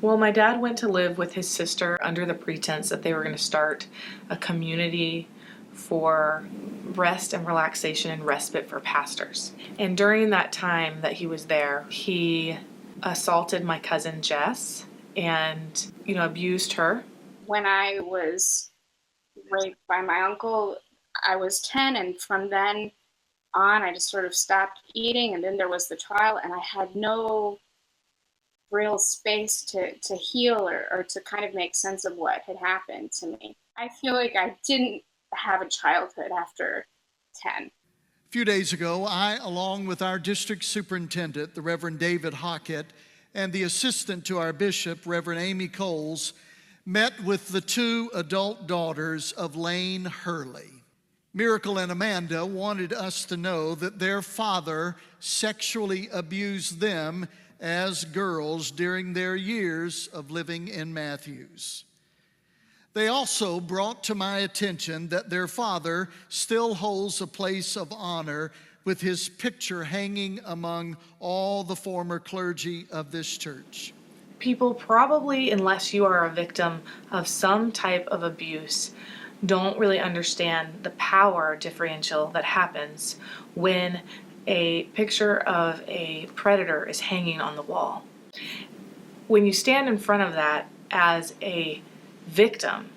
Well, my dad went to live with his sister under the pretense that they were going to start a community for rest and relaxation and respite for pastors. And during that time that he was there, he assaulted my cousin Jess and, abused her. When I was raped by my uncle, I was 10, and from then on, I just sort of stopped eating, and then there was the trial, and I had no real space to heal or to kind of make sense of what had happened to me. I feel like I didn't have a childhood after 10. A few days ago, I, along with our district superintendent, the Reverend David Hockett, and the assistant to our bishop, Reverend Amy Coles, met with the 2 adult daughters of Lane Hurley. Miracle and Amanda wanted us to know that their father sexually abused them as girls during their years of living in Matthews. They also brought to my attention that their father still holds a place of honor with his picture hanging among all the former clergy of this church. People probably, unless you are a victim of some type of abuse, don't really understand the power differential that happens when a picture of a predator is hanging on the wall. When you stand in front of that as a victim,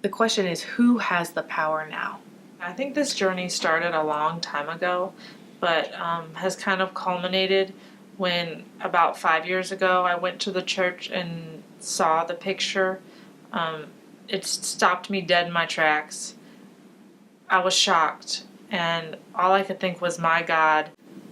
the question is, who has the power now? I think this journey started a long time ago, but has kind of culminated when about 5 years ago I went to the church and saw the picture. It stopped me dead in my tracks. I was shocked, and all I could think was, my God,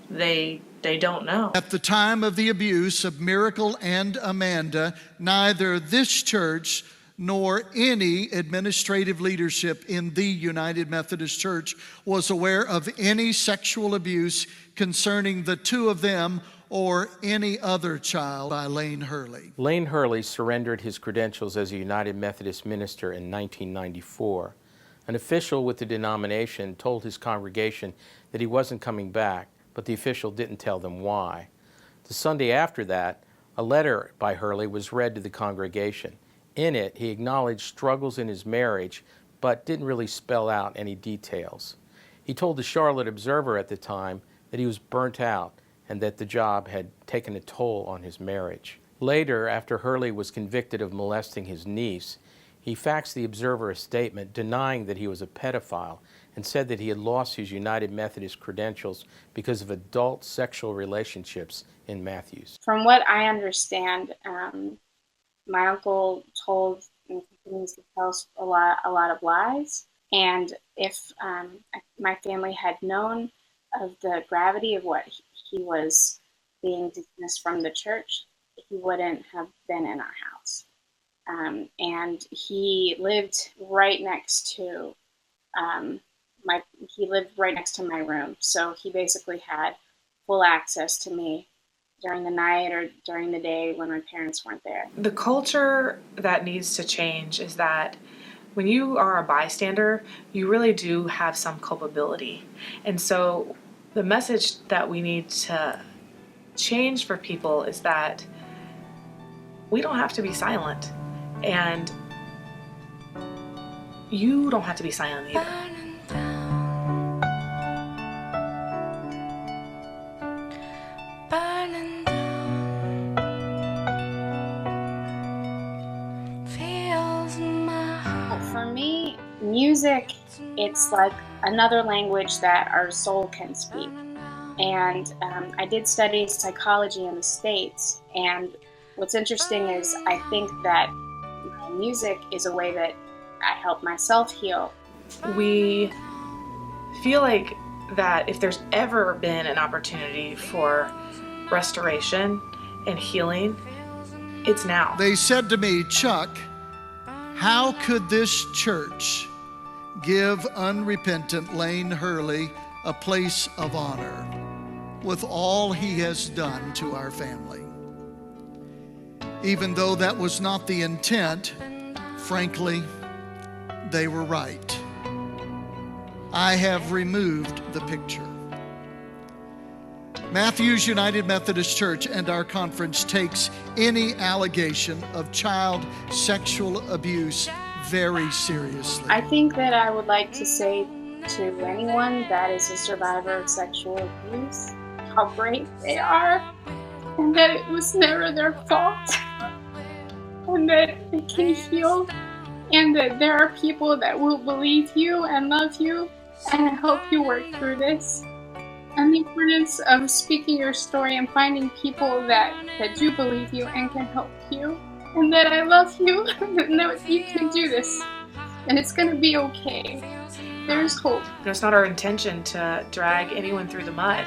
they don't know. At the time of the abuse of Miracle and Amanda, neither this church nor any administrative leadership in the United Methodist Church was aware of any sexual abuse concerning the 2 of them or any other child by Lane Hurley. Lane Hurley surrendered his credentials as a United Methodist minister in 1994. An official with the denomination told his congregation that he wasn't coming back, but the official didn't tell them why. The Sunday after that, a letter by Hurley was read to the congregation. In it, he acknowledged struggles in his marriage, but didn't really spell out any details. He told the Charlotte Observer at the time that he was burnt out and that the job had taken a toll on his marriage. Later, after Hurley was convicted of molesting his niece, he faxed the Observer a statement denying that he was a pedophile and said that he had lost his United Methodist credentials because of adult sexual relationships in Matthews. From what I understand, my uncle told and continues to tell us a lot of lies. And if my family had known of the gravity of what he was being dismissed from the church, he wouldn't have been in our house. And he lived right next to my room. So he basically had full access to me during the night or during the day when my parents weren't there. The culture that needs to change is that when you are a bystander, you really do have some culpability. And so the message that we need to change for people is that we don't have to be silent. And you don't have to be silent either. For me, music, it's like another language that our soul can speak. And I did study psychology in the States, and what's interesting is I think that music is a way that I help myself heal. We feel like that if there's ever been an opportunity for restoration and healing, it's now. They said to me, Chuck, how could this church give unrepentant Lane Hurley a place of honor with all he has done to our family? Even though that was not the intent, frankly, they were right. I have removed the picture. Matthews United Methodist Church and our conference takes any allegation of child sexual abuse very seriously. I think that I would like to say to anyone that is a survivor of sexual abuse how brave they are, and that it was never their fault, and that they can heal, and that there are people that will believe you and love you and help you work through this. And the importance of speaking your story and finding people that do believe you and can help you. And that I love you and that you can do this. And it's going to be okay. There's hope. It's not our intention to drag anyone through the mud,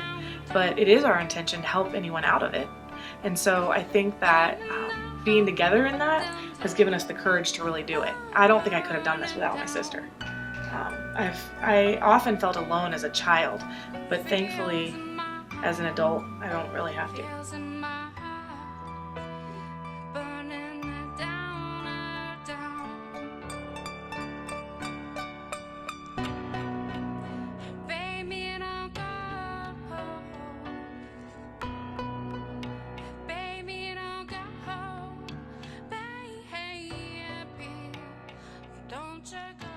but it is our intention to help anyone out of it. And so I think that being together in that has given us the courage to really do it. I don't think I could have done this without my sister. I often felt alone as a child, but thankfully, as an adult, I don't really have to. Don't you go